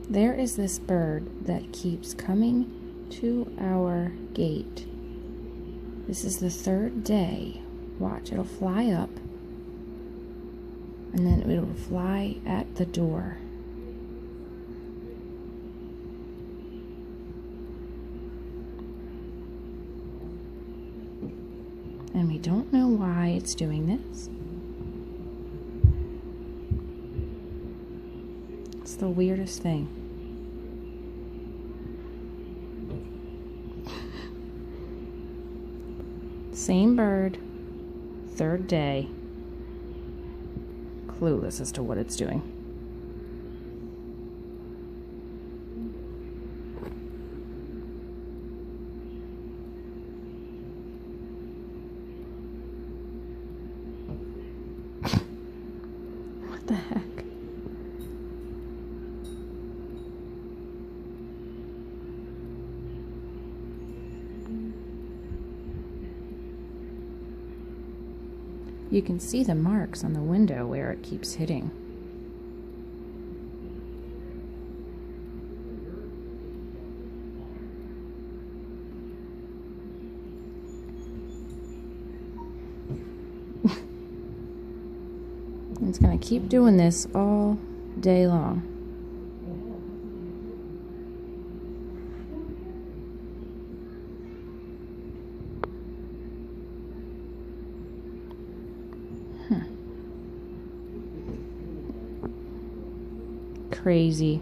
There is this bird that keeps coming to our gate. This is the third day. Watch, it'll fly up and then it'll fly at the door. And we don't know why it's doing this. It's the weirdest thing. Same bird, third day. Clueless as to what it's doing. What the heck? You can see the marks on the window where it keeps hitting. It's going to keep doing this all day long. Crazy.